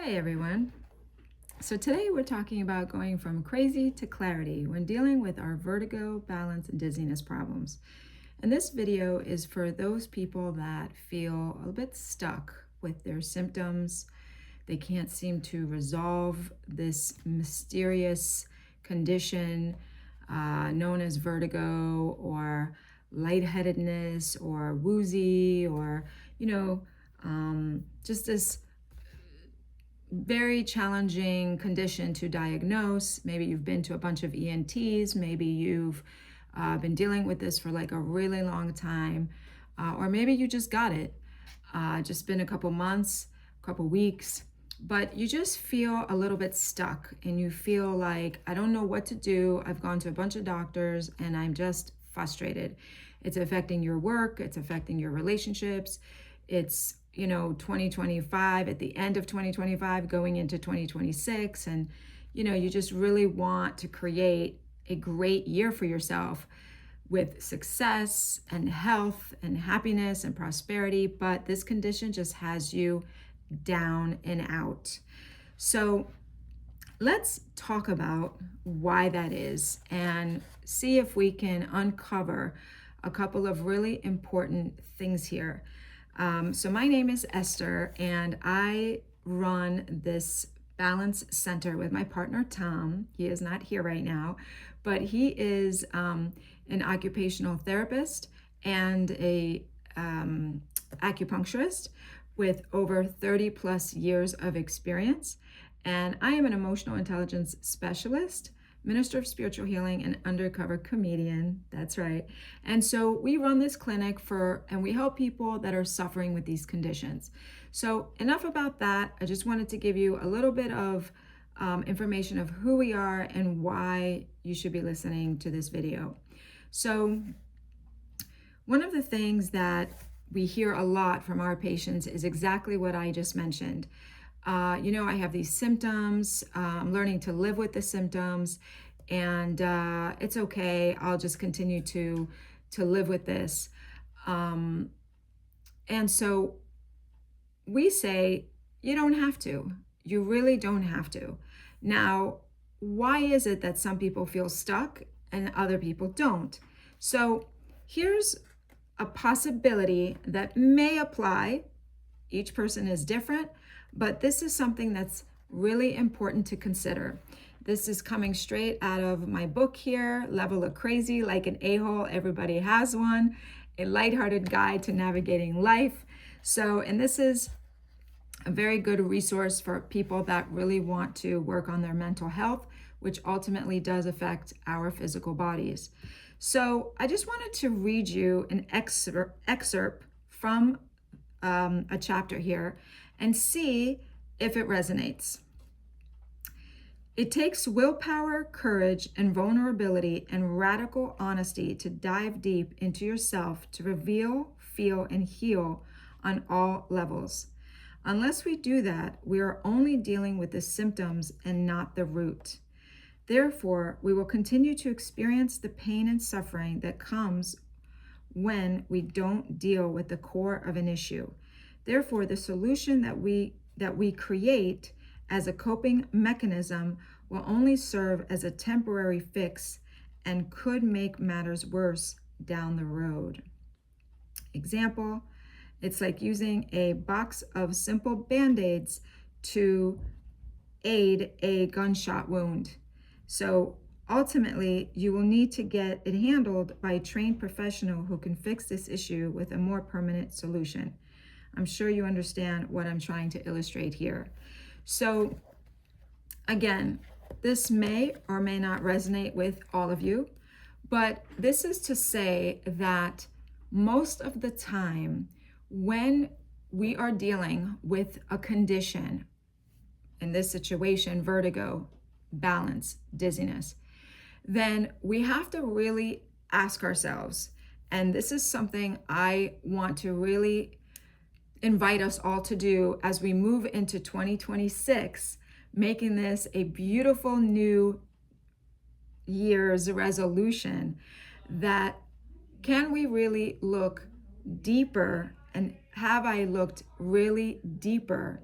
Hi everyone. So today we're talking about going from crazy to clarity when dealing with our vertigo, balance, and dizziness problems. And this video is for those people that feel a little bit stuck with their symptoms. They can't seem to resolve this mysterious condition known as vertigo or lightheadedness or woozy or, just this very challenging condition to diagnose. Maybe you've been to a bunch of ENTs, maybe you've been dealing with this for like a really long time, or maybe you just got it, just been a couple months, a couple weeks, but you just feel a little bit stuck and you feel like, I don't know what to do. I've gone to a bunch of doctors and I'm just frustrated. It's affecting your work, it's affecting your relationships. It's 2025, at the end of 2025, going into 2026. And, you just really want to create a great year for yourself with success and health and happiness and prosperity. But this condition just has you down and out. So let's talk about why that is and see if we can uncover a couple of really important things here. So my name is Esther, and I run this balance center with my partner, Tom. He is not here right now, but he is an occupational therapist and a acupuncturist with over 30 plus years of experience. And I am an emotional intelligence specialist, minister of spiritual healing, and undercover comedian. That's right. And so we run this clinic and we help people that are suffering with these conditions. So enough about that. I just wanted to give you a little bit of information of who we are and why you should be listening to this video. So one of the things that we hear a lot from our patients is exactly what I just mentioned. I have these symptoms, I'm learning to live with the symptoms, and it's okay, I'll just continue to live with this. And so we say, you don't have to. You really don't have to. Now, why is it that some people feel stuck and other people don't? So here's a possibility that may apply. Each person is different, but this is something that's really important to consider. This is coming straight out of my book here, Level of Crazy, Like an A-Hole, Everybody Has One, a lighthearted guide to navigating life. And this is a very good resource for people that really want to work on their mental health, which ultimately does affect our physical bodies. So I just wanted to read you an excerpt from a chapter here and see if it resonates. It takes willpower, courage, and vulnerability and radical honesty to dive deep into yourself to reveal, feel, and heal on all levels. Unless we do that, we are only dealing with the symptoms and not the root. Therefore, we will continue to experience the pain and suffering that comes when we don't deal with the core of an issue. Therefore, the solution that we create as a coping mechanism will only serve as a temporary fix and could make matters worse down the road. Example, it's like using a box of simple Band-Aids to aid a gunshot wound. So ultimately, you will need to get it handled by a trained professional who can fix this issue with a more permanent solution. I'm sure you understand what I'm trying to illustrate here. So again, this may or may not resonate with all of you, but this is to say that most of the time when we are dealing with a condition, in this situation, vertigo, balance, dizziness, then we have to really ask ourselves, and this is something I want to really invite us all to do as we move into 2026, making this a beautiful new year's resolution, that can we really look deeper, and have I looked really deeper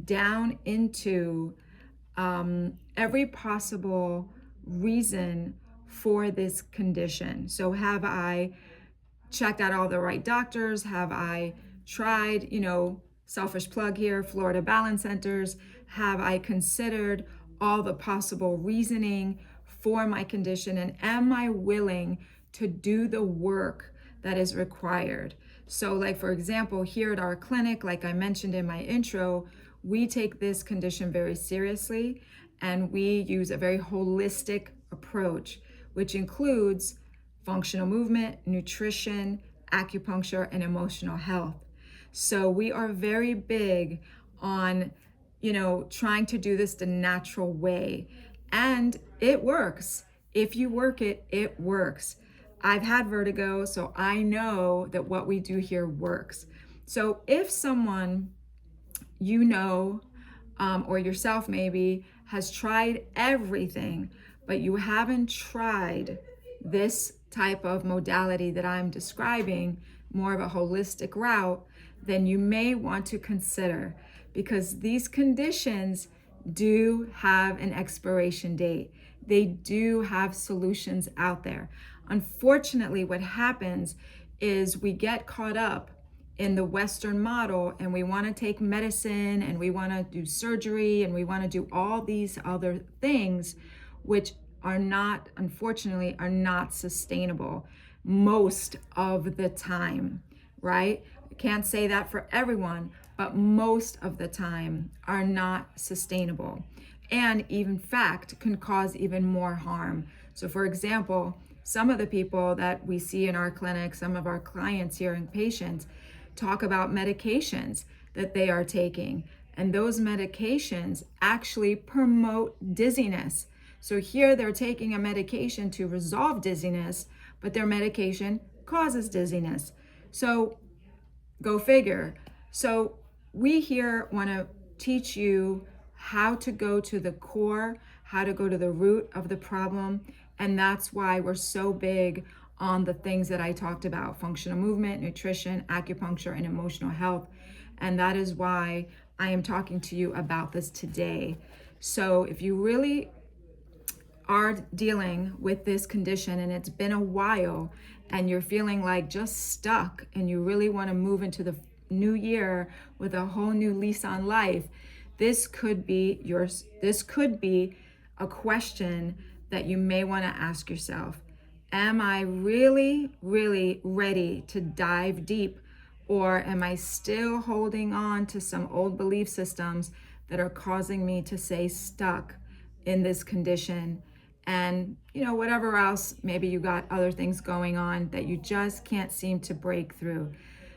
down into every possible reason for this condition. So have I checked out all the right doctors? Have I tried, selfish plug here, Florida Balance Centers? Have I considered all the possible reasoning for my condition? And am I willing to do the work that is required? So like, for example, here at our clinic, like I mentioned in my intro, we take this condition very seriously, and we use a very holistic approach, which includes functional movement, nutrition, acupuncture, and emotional health. So we are very big on, trying to do this the natural way. And it works. If you work it, it works. I've had vertigo, so I know that what we do here works. So if someone or yourself maybe has tried everything, but you haven't tried this type of modality that I'm describing, more of a holistic route, then you may want to consider, because these conditions do have an expiration date. They do have solutions out there. Unfortunately, what happens is we get caught up in the Western model, and we want to take medicine, and we want to do surgery, and we want to do all these other things, which unfortunately, are not sustainable most of the time, right? I can't say that for everyone, but most of the time are not sustainable, and in fact can cause even more harm. So for example, some of the people that we see in our clinic, some of our clients here and patients, talk about medications that they are taking, and those medications actually promote dizziness. So here they're taking a medication to resolve dizziness, but their medication causes dizziness. So go figure. So we here want to teach you how to go to the core, how to go to the root of the problem. And that's why we're so big on the things that I talked about: functional movement, nutrition, acupuncture, and emotional health. And that is why I am talking to you about this today. So if you really are dealing with this condition and it's been a while, and you're feeling like just stuck, and you really want to move into the new year with a whole new lease on life, this could be a question that you may want to ask yourself. Am I really, really ready to dive deep, or am I still holding on to some old belief systems that are causing me to stay stuck in this condition? And whatever else, maybe you got other things going on that you just can't seem to break through.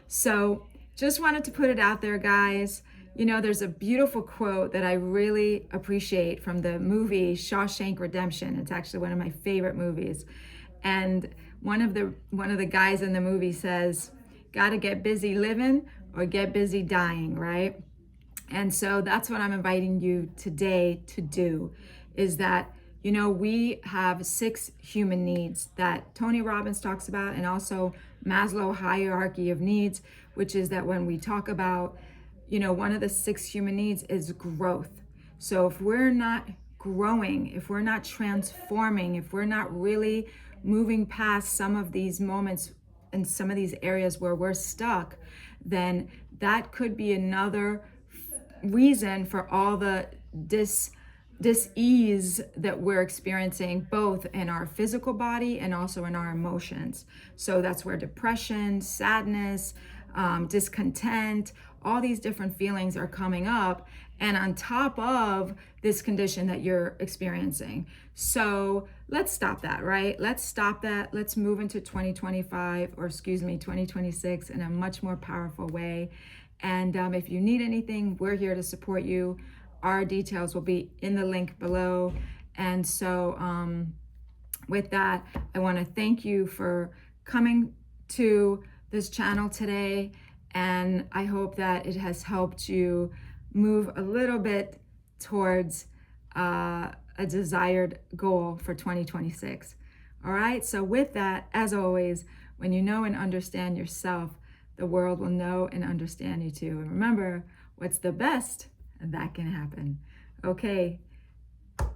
So just wanted to put it out there, guys. There's a beautiful quote that I really appreciate from the movie Shawshank Redemption. It's actually one of my favorite movies. And one of the guys in the movie says, "Gotta get busy living or get busy dying," right? And so that's what I'm inviting you today to do, is that we have 6 human needs that Tony Robbins talks about, and also Maslow hierarchy of needs, which is that when we talk about, one of the 6 human needs is growth. So if we're not growing, if we're not transforming, if we're not really moving past some of these moments and some of these areas where we're stuck, then that could be another reason for all the dis-ease that we're experiencing, both in our physical body and also in our emotions. So that's where depression, sadness, discontent, all these different feelings are coming up, and on top of this condition that you're experiencing. So let's stop that, right? Let's stop that. Let's move into 2026 in a much more powerful way. And if you need anything, we're here to support you. Our details will be in the link below. And so with that, I want to thank you for coming to this channel today. And I hope that it has helped you move a little bit towards a desired goal for 2026. All right. So with that, as always, when you know and understand yourself, the world will know and understand you too. And remember, what's the best that can happen. Okay,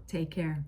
take care.